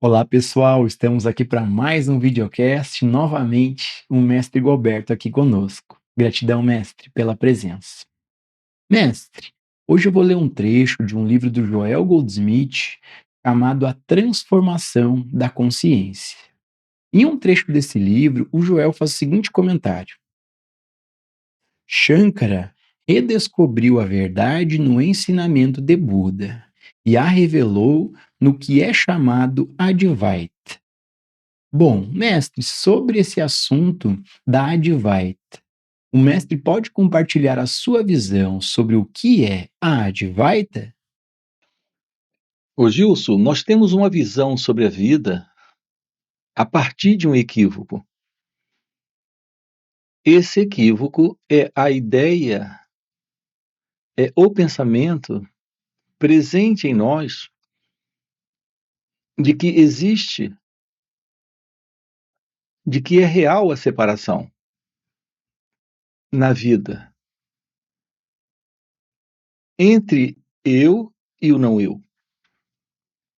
Olá pessoal, estamos aqui para mais um videocast. Novamente, o mestre Goberto aqui conosco. Gratidão, mestre, pela presença. Mestre, hoje eu vou ler um trecho de um livro do Joel Goldsmith chamado A Transformação da Consciência. Em um trecho desse livro, o Joel faz o seguinte comentário: Shankara redescobriu a verdade no ensinamento de Buda e a revelou no que é chamado Advaita. Bom, mestre, sobre esse assunto da Advaita, o mestre pode compartilhar a sua visão sobre o que é a Advaita? Ô Gilson, nós temos uma visão sobre a vida a partir de um equívoco. Esse equívoco é a ideia, é o pensamento presente em nós de que existe, de que é real a separação na vida entre eu e o não eu,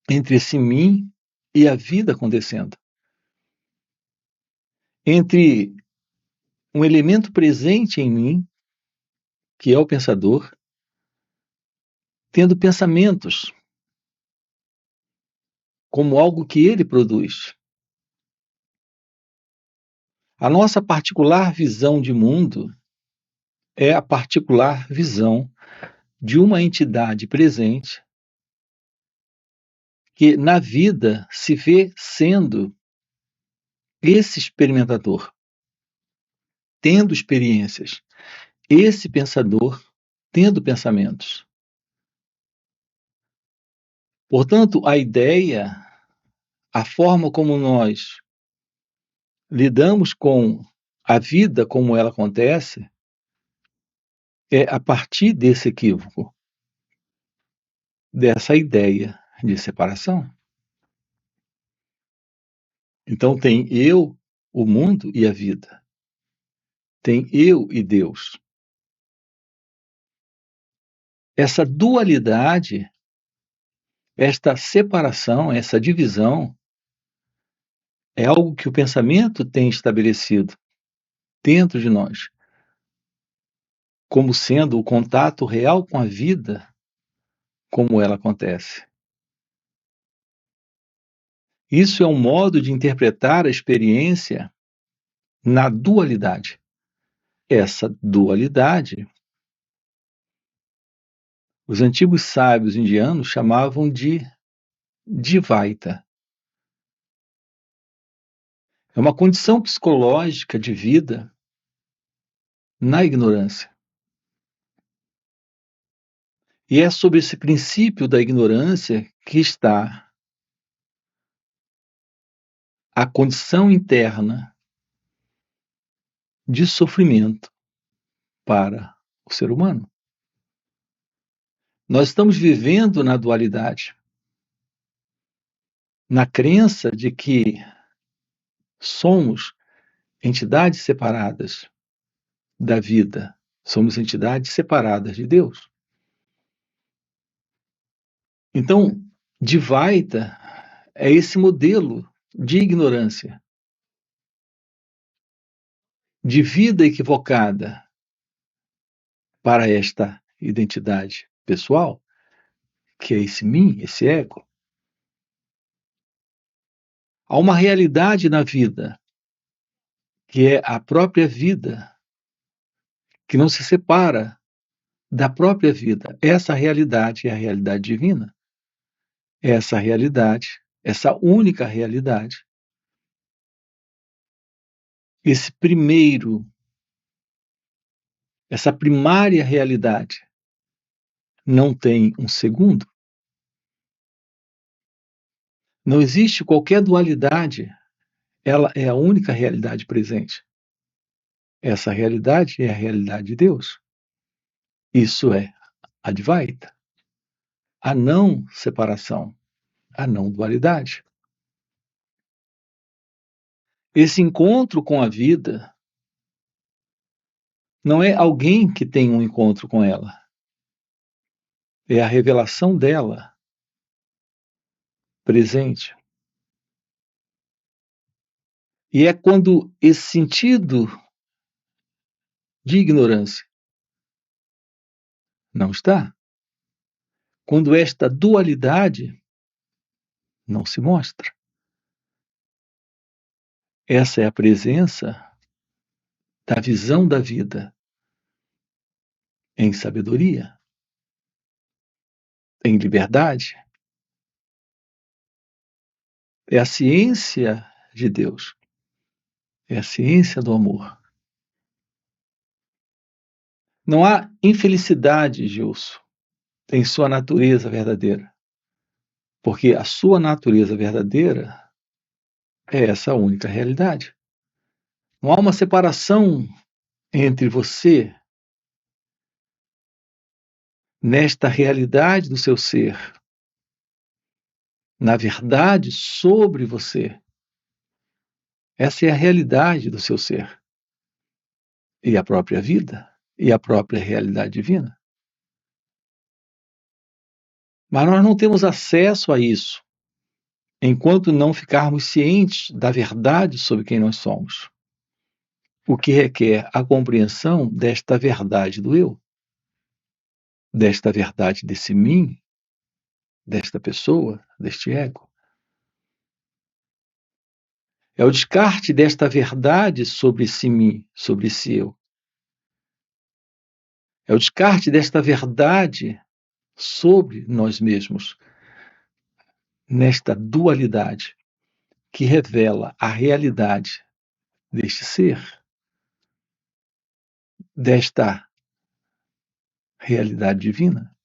entre esse mim e a vida acontecendo, entre um elemento presente em mim, que é o pensador, tendo pensamentos como algo que ele produz. A nossa particular visão de mundo é a particular visão de uma entidade presente que na vida se vê sendo esse experimentador, tendo experiências, esse pensador tendo pensamentos. Portanto, a ideia, a forma como nós lidamos com a vida como ela acontece, é a partir desse equívoco, dessa ideia de separação. Então tem eu, o mundo e a vida. Tem eu e Deus. Essa dualidade, esta separação, essa divisão, é algo que o pensamento tem estabelecido dentro de nós, como sendo o contato real com a vida, como ela acontece. Isso é um modo de interpretar a experiência na dualidade. Essa dualidade, os antigos sábios indianos chamavam de Dvaita. É uma condição psicológica de vida na ignorância. E é sobre esse princípio da ignorância que está a condição interna de sofrimento para o ser humano. Nós estamos vivendo na dualidade, na crença de que somos entidades separadas da vida, somos entidades separadas de Deus. Então, Dvaita é esse modelo de ignorância, de vida equivocada para esta identidade pessoal, que é esse mim, esse ego. Há uma realidade na vida, que é a própria vida, que não se separa da própria vida. Essa realidade é a realidade divina. Essa realidade, essa única realidade, esse primeiro, essa primária realidade, não tem um segundo. Não existe qualquer dualidade, ela é a única realidade presente. Essa realidade é a realidade de Deus. Isso é Advaita, a não separação, a não dualidade. Esse encontro com a vida não é alguém que tem um encontro com ela, é a revelação dela presente. E é quando esse sentido de ignorância não está, quando esta dualidade não se mostra. Essa é a presença da visão da vida em sabedoria, em liberdade. É a ciência de Deus, é a ciência do amor. Não há infelicidade, Gilson, em sua natureza verdadeira, porque a sua natureza verdadeira é essa única realidade. Não há uma separação entre você, nesta realidade do seu ser, na verdade sobre você. Essa é a realidade do seu ser. E a própria vida, e a própria realidade divina. Mas nós não temos acesso a isso enquanto não ficarmos cientes da verdade sobre quem nós somos. O que requer a compreensão desta verdade do eu, desta verdade desse mim, desta pessoa, deste ego. É o descarte desta verdade sobre esse mim, sobre esse eu. É o descarte desta verdade sobre nós mesmos, nesta dualidade que revela a realidade deste ser, desta realidade divina.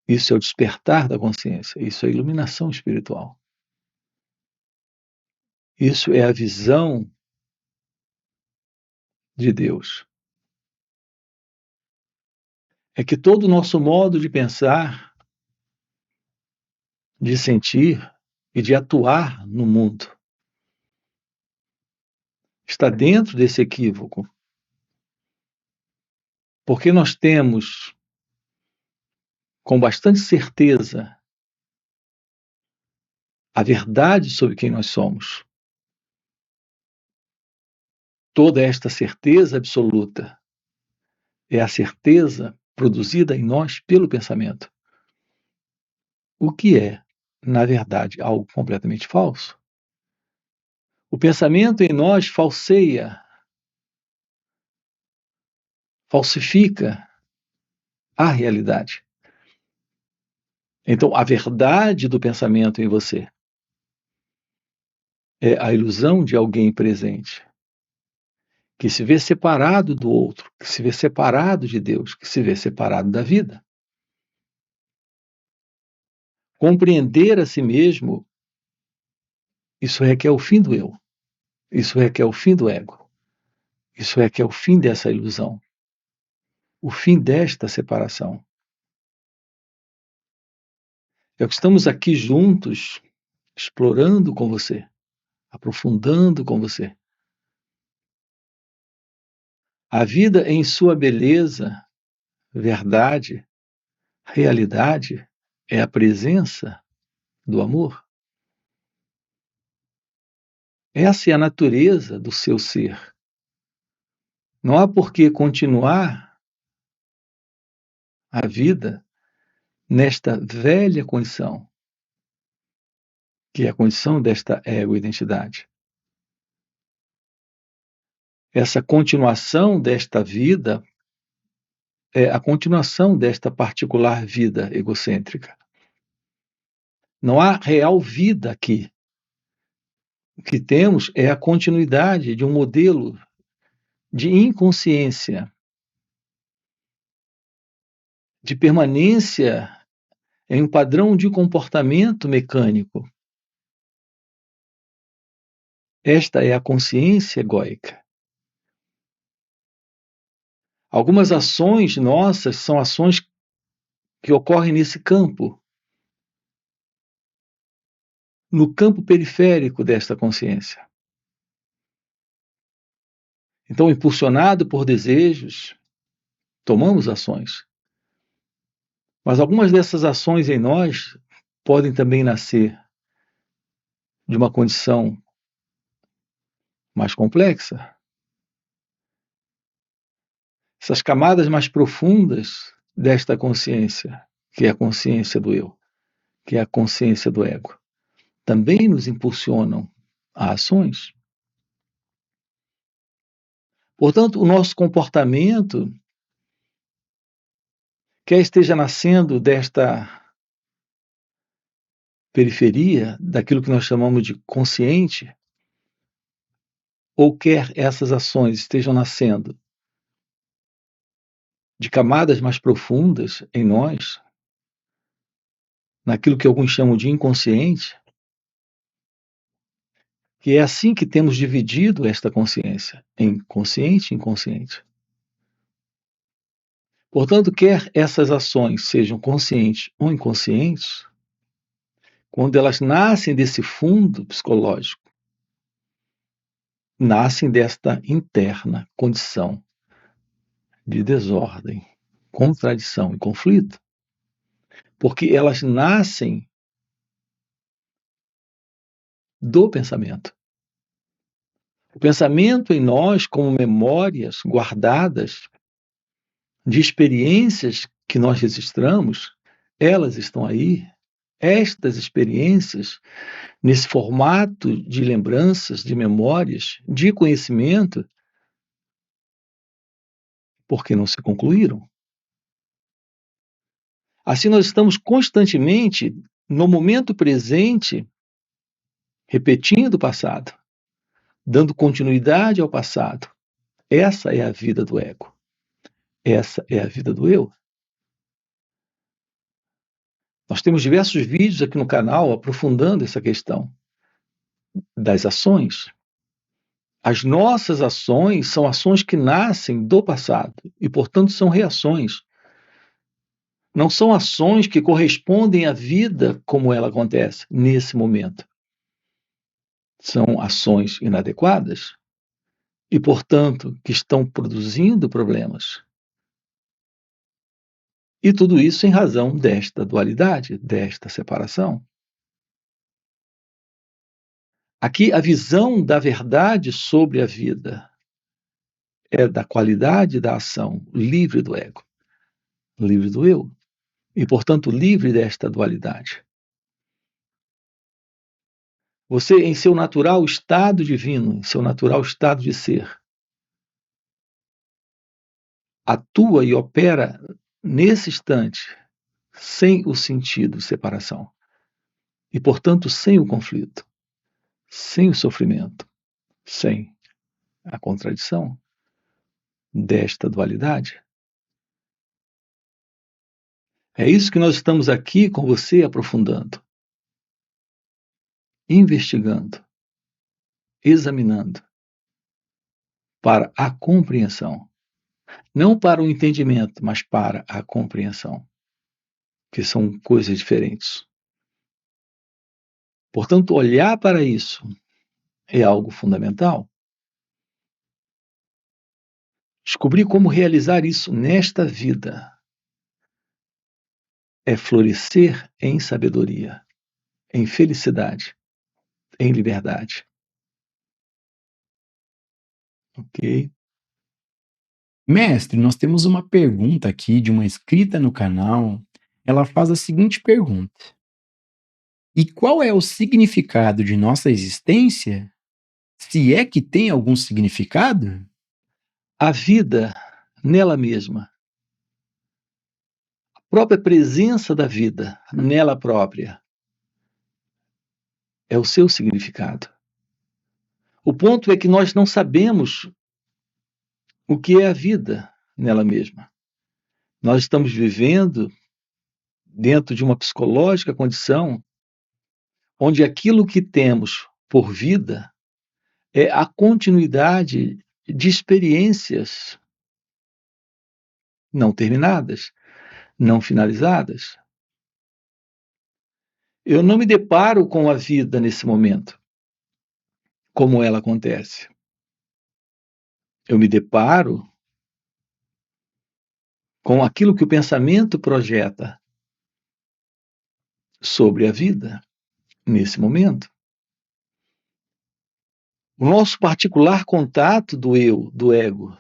Isso é o despertar da consciência, isso é a iluminação espiritual. Isso é a visão de Deus. É que todo o nosso modo de pensar, de sentir e de atuar no mundo está dentro desse equívoco. Porque nós temos, com bastante certeza, a verdade sobre quem nós somos. Toda esta certeza absoluta é a certeza produzida em nós pelo pensamento. O que é, na verdade, algo completamente falso. O pensamento em nós falsifica a realidade. Então, a verdade do pensamento em você é a ilusão de alguém presente, que se vê separado do outro, que se vê separado de Deus, que se vê separado da vida. Compreender a si mesmo, isso é que é o fim do eu. Isso é que é o fim do ego. Isso é que é o fim dessa ilusão. O fim desta separação. É o que estamos aqui juntos, explorando com você, aprofundando com você. A vida em sua beleza, verdade, realidade, é a presença do amor. Essa é a natureza do seu ser. Não há por que continuar a vida nesta velha condição, que é a condição desta ego-identidade. Essa continuação desta vida é a continuação desta particular vida egocêntrica. Não há real vida aqui. O que temos é a continuidade de um modelo de inconsciência, de permanência em um padrão de comportamento mecânico. Esta é a consciência egóica. Algumas ações nossas são ações que ocorrem nesse campo, no campo periférico desta consciência. Então, impulsionado por desejos, tomamos ações. Mas algumas dessas ações em nós podem também nascer de uma condição mais complexa. Essas camadas mais profundas desta consciência, que é a consciência do eu, que é a consciência do ego, também nos impulsionam a ações. Portanto, o nosso comportamento, quer esteja nascendo desta periferia, daquilo que nós chamamos de consciente, ou quer essas ações estejam nascendo de camadas mais profundas em nós, naquilo que alguns chamam de inconsciente, que é assim que temos dividido esta consciência em consciente e inconsciente. Portanto, quer essas ações sejam conscientes ou inconscientes, quando elas nascem desse fundo psicológico, nascem desta interna condição de desordem, contradição e conflito, porque elas nascem do pensamento. O pensamento em nós, como memórias guardadas de experiências que nós registramos, elas estão aí. Estas experiências, nesse formato de lembranças, de memórias, de conhecimento, porque não se concluíram. Assim, nós estamos constantemente, no momento presente, repetindo o passado, dando continuidade ao passado. Essa é a vida do ego. Essa é a vida do eu. Nós temos diversos vídeos aqui no canal aprofundando essa questão das ações. As nossas ações são ações que nascem do passado e, portanto, são reações. Não são ações que correspondem à vida como ela acontece nesse momento. São ações inadequadas e, portanto, que estão produzindo problemas. E tudo isso em razão desta dualidade, desta separação. Aqui, a visão da verdade sobre a vida é da qualidade da ação livre do ego, livre do eu, e, portanto, livre desta dualidade. Você, em seu natural estado divino, em seu natural estado de ser, atua e opera nesse instante sem o sentido de separação e, portanto, sem o conflito, sem o sofrimento, sem a contradição desta dualidade. É isso que nós estamos aqui com você aprofundando, investigando, examinando para a compreensão. Não para o entendimento, mas para a compreensão, que são coisas diferentes. Portanto, olhar para isso é algo fundamental. Descobrir como realizar isso nesta vida é florescer em sabedoria, em felicidade, em liberdade. Ok? Mestre, nós temos uma pergunta aqui de uma inscrita no canal. Ela faz a seguinte pergunta: e qual é o significado de nossa existência? Se é que tem algum significado? A vida nela mesma, a própria presença da vida nela própria, é o seu significado. O ponto é que nós não sabemos o que é a vida nela mesma. Nós estamos vivendo dentro de uma psicológica condição onde aquilo que temos por vida é a continuidade de experiências não terminadas, não finalizadas. Eu não me deparo com a vida nesse momento, como ela acontece. Eu me deparo com aquilo que o pensamento projeta sobre a vida nesse momento. O nosso particular contato do eu, do ego,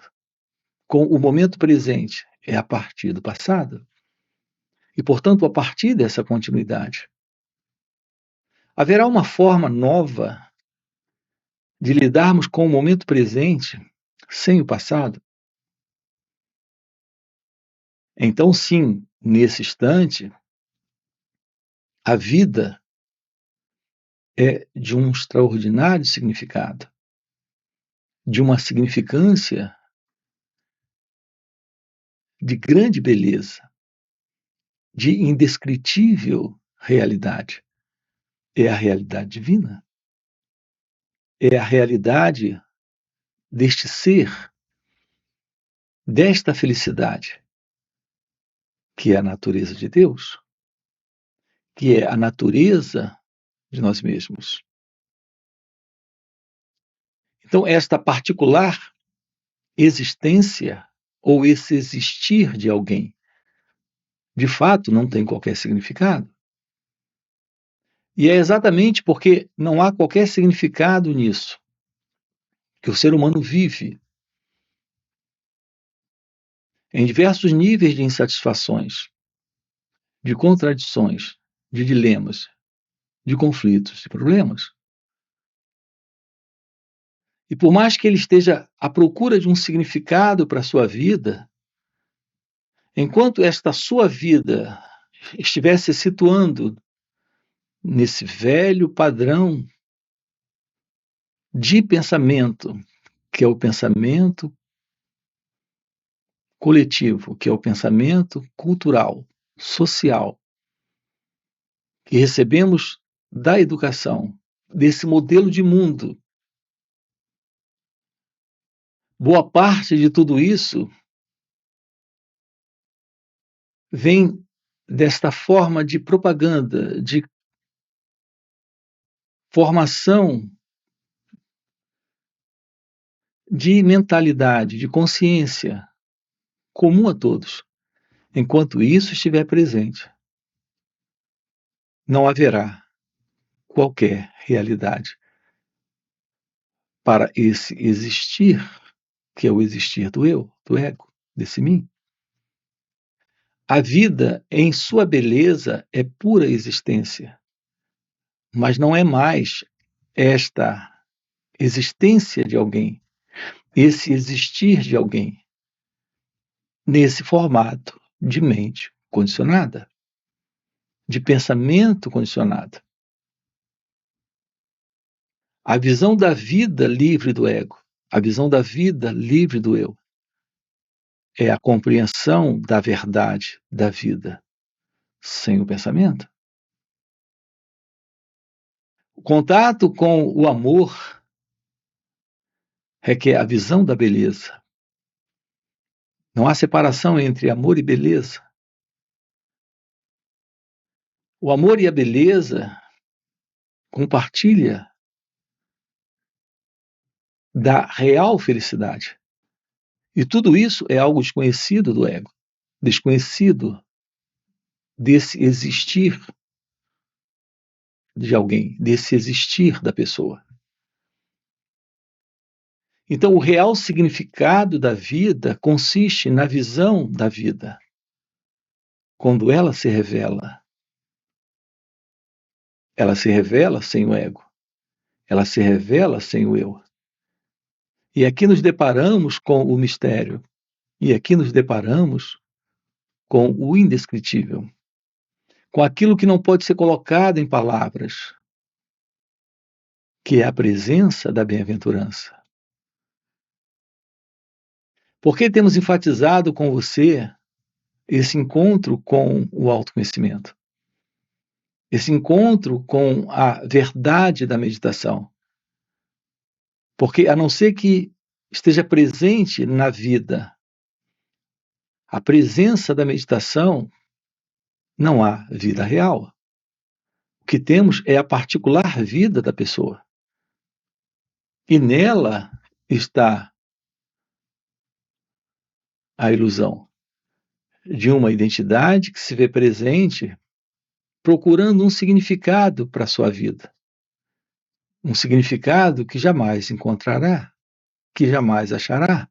com o momento presente é a partir do passado. E, portanto, a partir dessa continuidade. Haverá uma forma nova de lidarmos com o momento presente sem o passado? Então, sim, nesse instante, a vida é de um extraordinário significado, de uma significância de grande beleza, de indescritível realidade. É a realidade divina. É a realidade deste ser, desta felicidade, que é a natureza de Deus, que é a natureza de nós mesmos. Então, esta particular existência ou esse existir de alguém, de fato, não tem qualquer significado. E é exatamente porque não há qualquer significado nisso que o ser humano vive em diversos níveis de insatisfações, de contradições, de dilemas, de conflitos, de problemas. E por mais que ele esteja à procura de um significado para a sua vida, enquanto esta sua vida estivesse se situando nesse velho padrão de pensamento, que é o pensamento coletivo, que é o pensamento cultural, social, que recebemos da educação, desse modelo de mundo. Boa parte de tudo isso vem desta forma de propaganda, de formação de mentalidade, de consciência comum a todos. Enquanto isso estiver presente, não haverá qualquer realidade para esse existir, que é o existir do eu, do ego, desse mim. A vida, em sua beleza, é pura existência, mas não é mais esta existência de alguém, esse existir de alguém, nesse formato de mente condicionada, de pensamento condicionado. A visão da vida livre do ego, a visão da vida livre do eu, é a compreensão da verdade da vida sem o pensamento. O contato com o amor requer a visão da beleza. Não há separação entre amor e beleza. O amor e a beleza compartilham da real felicidade. E tudo isso é algo desconhecido do ego, desconhecido desse existir de alguém, desse existir da pessoa. Então, o real significado da vida consiste na visão da vida, quando ela se revela. Ela se revela sem o ego, ela se revela sem o eu. E aqui nos deparamos com o mistério, e aqui nos deparamos com o indescritível, com aquilo que não pode ser colocado em palavras, que é a presença da bem-aventurança. Por que temos enfatizado com você esse encontro com o autoconhecimento? Esse encontro com a verdade da meditação? Porque, a não ser que esteja presente na vida a presença da meditação, não há vida real. O que temos é a particular vida da pessoa. E nela está a ilusão de uma identidade que se vê presente procurando um significado para a sua vida. um significado que jamais encontrará, que jamais achará.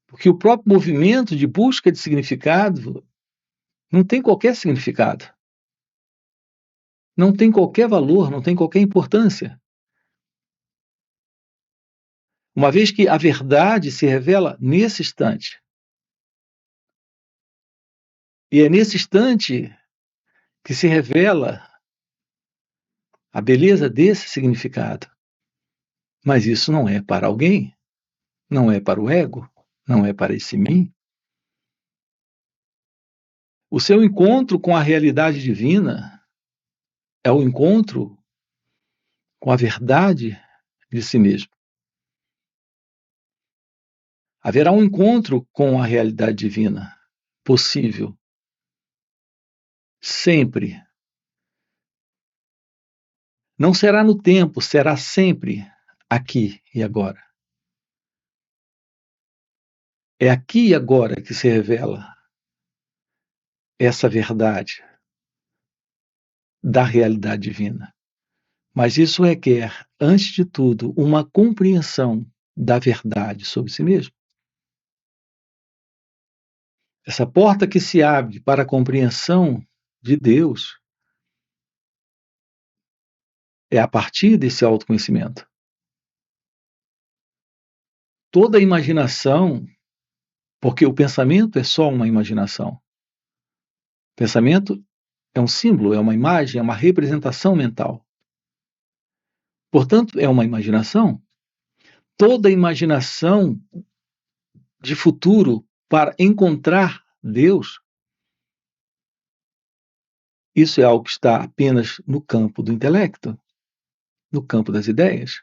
Porque o próprio movimento de busca de significado não tem qualquer significado, não tem qualquer valor, não tem qualquer importância. Uma vez que a verdade se revela nesse instante. E é nesse instante que se revela a beleza desse significado. Mas isso não é para alguém, não é para o ego, não é para esse mim. O seu encontro com a realidade divina é o encontro com a verdade de si mesmo. Haverá um encontro com a realidade divina, possível, sempre. Não será no tempo, será sempre aqui e agora. É aqui e agora que se revela essa verdade da realidade divina. Mas isso requer, antes de tudo, uma compreensão da verdade sobre si mesmo. Essa porta que se abre para a compreensão de Deus é a partir desse autoconhecimento. Toda imaginação, porque o pensamento é só uma imaginação. O pensamento é um símbolo, é uma imagem, é uma representação mental. Portanto, é uma imaginação. Toda imaginação de futuro para encontrar Deus, isso é algo que está apenas no campo do intelecto, no campo das ideias.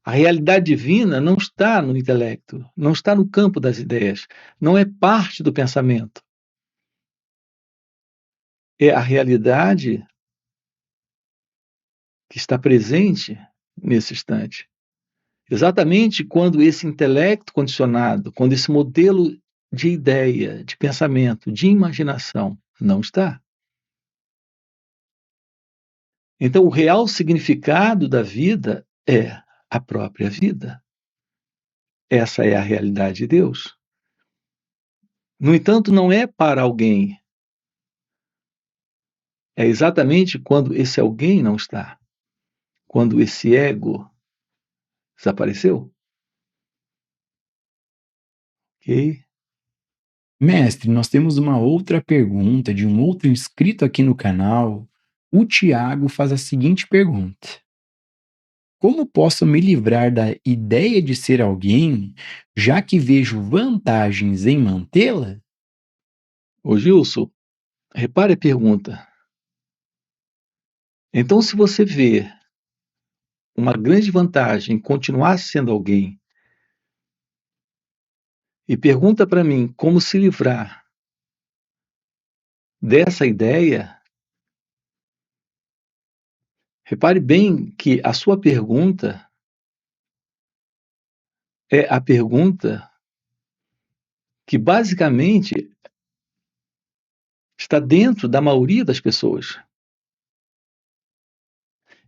A realidade divina não está no intelecto, não está no campo das ideias, não é parte do pensamento. É a realidade que está presente nesse instante. Exatamente quando esse intelecto condicionado, quando esse modelo de ideia, de pensamento, de imaginação não está. Então, o real significado da vida é a própria vida. Essa é a realidade de Deus. No entanto, não é para alguém. É exatamente quando esse alguém não está. Quando esse ego desapareceu. Ok? Mestre, nós temos uma outra pergunta de um outro inscrito aqui no canal. O Tiago faz a seguinte pergunta: como posso me livrar da ideia de ser alguém, já que vejo vantagens em mantê-la? Ô Gilson, repare a pergunta. Então, se você vê uma grande vantagem em continuar sendo alguém e pergunta para mim como se livrar dessa ideia, repare bem que a sua pergunta é a pergunta que basicamente está dentro da maioria das pessoas.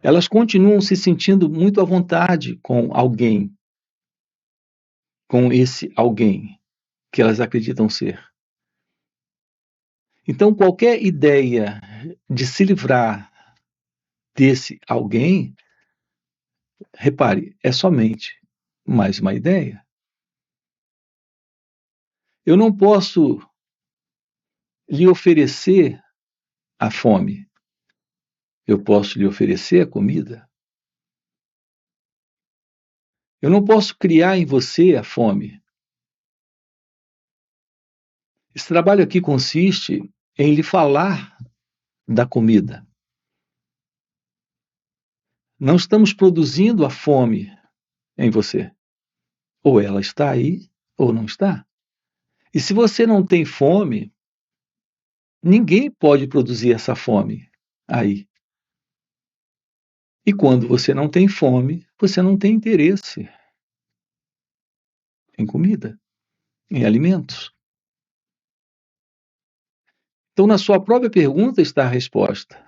Elas continuam se sentindo muito à vontade com alguém, com esse alguém que elas acreditam ser. Então, qualquer ideia de se livrar desse alguém, repare, é somente mais uma ideia. Eu não posso lhe oferecer a fome. Eu posso lhe oferecer a comida. Eu não posso criar em você a fome. Esse trabalho aqui consiste em lhe falar da comida. Não estamos produzindo a fome em você. Ou ela está aí, ou não está. E se você não tem fome, ninguém pode produzir essa fome aí. E quando você não tem fome, você não tem interesse em comida, em alimentos. Então, na sua própria pergunta está a resposta.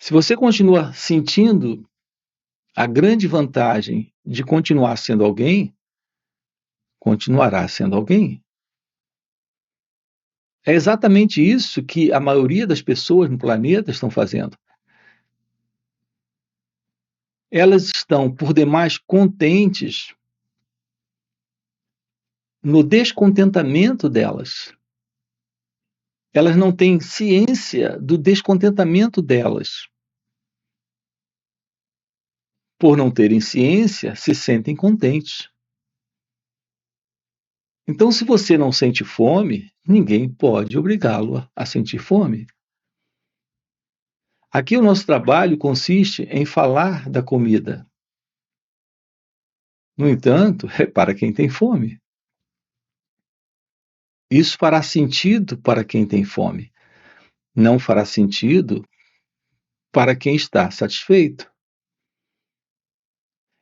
Se você continua sentindo a grande vantagem de continuar sendo alguém, continuará sendo alguém. É exatamente isso que a maioria das pessoas no planeta estão fazendo. Elas estão, por demais, contentes no descontentamento delas. Elas não têm ciência do descontentamento delas. Por não terem ciência, se sentem contentes. Então, se você não sente fome, ninguém pode obrigá-lo a sentir fome. Aqui o nosso trabalho consiste em falar da comida. No entanto, é para quem tem fome. Isso fará sentido para quem tem fome. Não fará sentido para quem está satisfeito.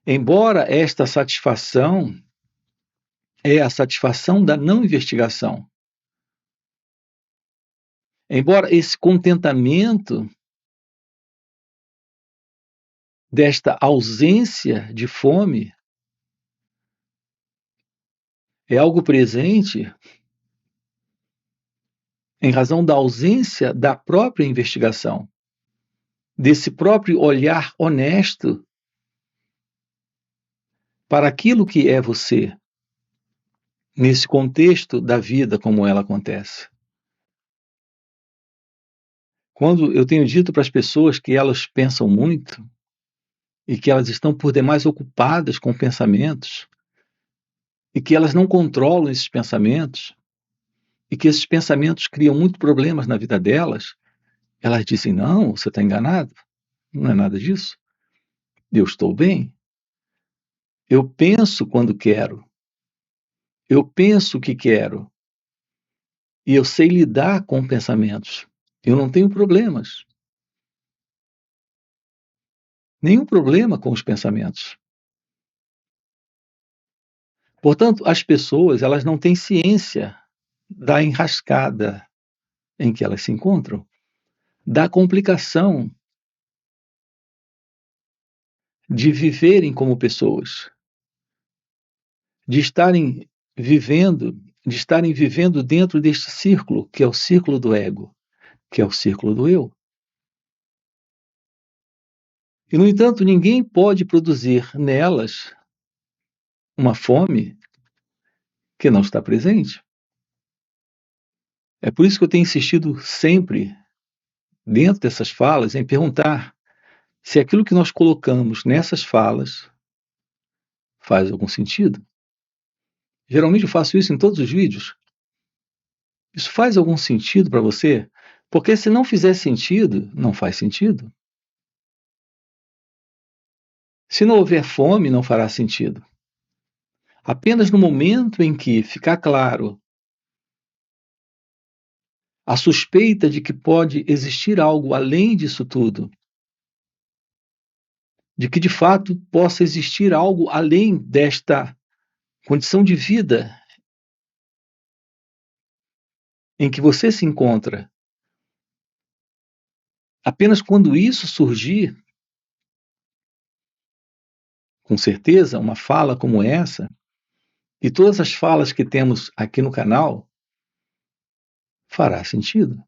Embora esta satisfação é a satisfação da não investigação. Embora esse contentamento desta ausência de fome é algo presente em razão da ausência da própria investigação, desse próprio olhar honesto para aquilo que é você, nesse contexto da vida como ela acontece. Quando eu tenho dito para as pessoas que elas pensam muito e que elas estão por demais ocupadas com pensamentos e que elas não controlam esses pensamentos e que esses pensamentos criam muitos problemas na vida delas, elas dizem: não, você está enganado, não é nada disso. Eu estou bem. Eu penso quando quero. Eu penso o que quero. E eu sei lidar com pensamentos. Eu não tenho problemas. Nenhum problema com os pensamentos. Portanto, as pessoas, elas não têm ciência da enrascada em que elas se encontram, da complicação de viverem como pessoas, de estarem vivendo dentro deste círculo, que é o círculo do ego, que é o círculo do eu. E, no entanto, ninguém pode produzir nelas uma fome que não está presente. É por isso que eu tenho insistido sempre, dentro dessas falas, em perguntar se aquilo que nós colocamos nessas falas faz algum sentido. Geralmente eu faço isso em todos os vídeos. Isso faz algum sentido para você? Porque se não fizer sentido, não faz sentido. Se não houver fome, não fará sentido. Apenas no momento em que ficar claro a suspeita de que pode existir algo além disso tudo, de que de fato possa existir algo além desta condição de vida em que você se encontra, apenas quando isso surgir, com certeza, uma fala como essa, e todas as falas que temos aqui no canal, fará sentido.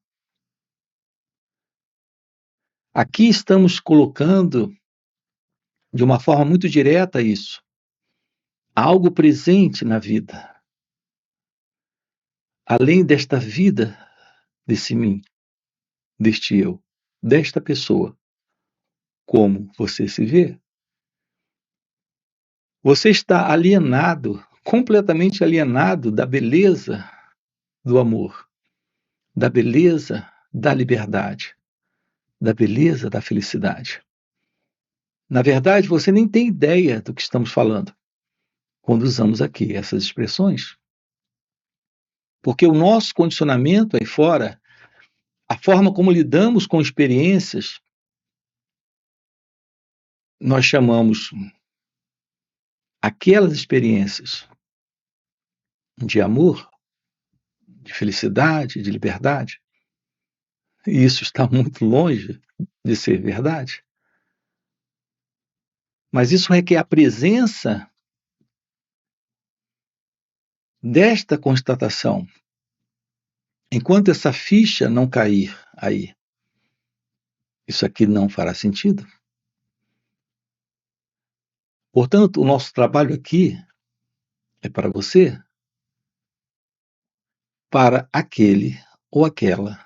Aqui estamos colocando de uma forma muito direta isso. Algo presente na vida. Além desta vida, desse mim, deste eu, desta pessoa. Como você se vê? Você está alienado, completamente alienado da beleza do amor, da beleza da liberdade, da beleza da felicidade. Na verdade, você nem tem ideia do que estamos falando quando usamos aqui essas expressões. Porque o nosso condicionamento aí fora, a forma como lidamos com experiências, nós chamamos aquelas experiências de amor, de felicidade, de liberdade. E isso está muito longe de ser verdade. Mas isso requer a presença desta constatação. Enquanto essa ficha não cair aí, isso aqui não fará sentido. Portanto, o nosso trabalho aqui é para você, para aquele ou aquela,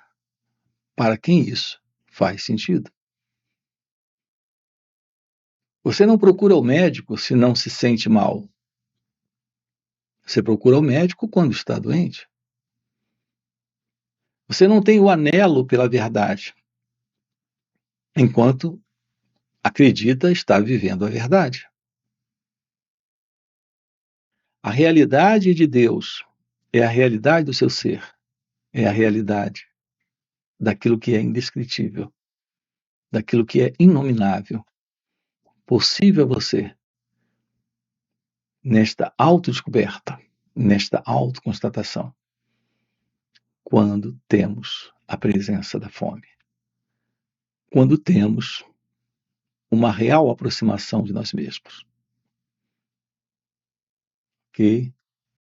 para quem isso faz sentido. Você não procura o médico se não se sente mal. Você procura o médico quando está doente. Você não tem o anelo pela verdade, enquanto acredita estar vivendo a verdade. A realidade de Deus é a realidade do seu ser, é a realidade daquilo que é indescritível, daquilo que é inominável, possível a você nesta autodescoberta, nesta autoconstatação, quando temos a presença da fome, quando temos uma real aproximação de nós mesmos. Ok?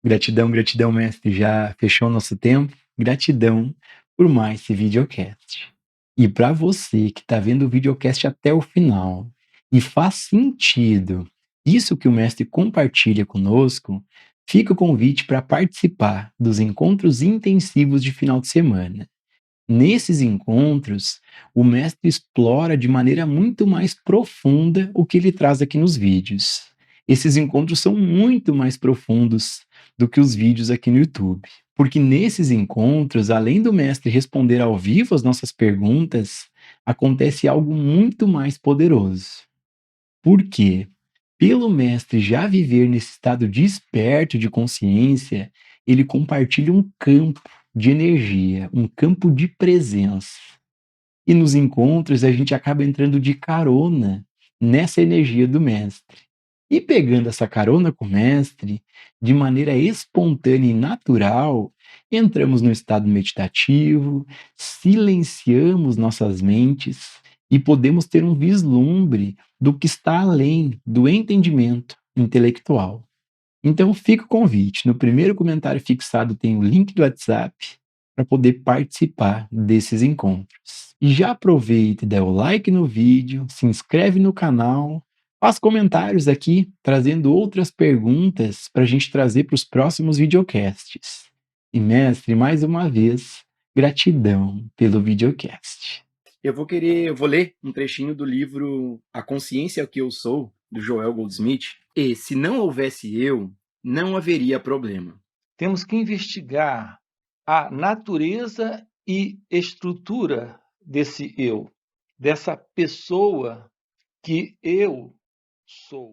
Gratidão, gratidão, mestre. Já fechou o nosso tempo. Gratidão por mais esse videocast. E para você que está vendo o videocast até o final e faz sentido isso que o mestre compartilha conosco, fica o convite para participar dos encontros intensivos de final de semana. Nesses encontros, o mestre explora de maneira muito mais profunda o que ele traz aqui nos vídeos. Esses encontros são muito mais profundos do que os vídeos aqui no YouTube. Porque nesses encontros, além do mestre responder ao vivo as nossas perguntas, acontece algo muito mais poderoso. Por quê? Pelo mestre já viver nesse estado desperto de consciência, ele compartilha um campo de energia, um campo de presença. E nos encontros a gente acaba entrando de carona nessa energia do mestre. E pegando essa carona com o mestre, de maneira espontânea e natural, entramos no estado meditativo, silenciamos nossas mentes e podemos ter um vislumbre do que está além do entendimento intelectual. Então fica o convite. No primeiro comentário fixado tem o link do WhatsApp para poder participar desses encontros. E já aproveita e dá o like no vídeo, se inscreve no canal, faz comentários aqui, trazendo outras perguntas para a gente trazer para os próximos videocasts. E mestre, mais uma vez, gratidão pelo videocast. Eu vou ler um trechinho do livro A Consciência é o que eu sou, do Joel Goldsmith. E se não houvesse eu, não haveria problema. Temos que investigar a natureza e estrutura desse eu, dessa pessoa que eu sou.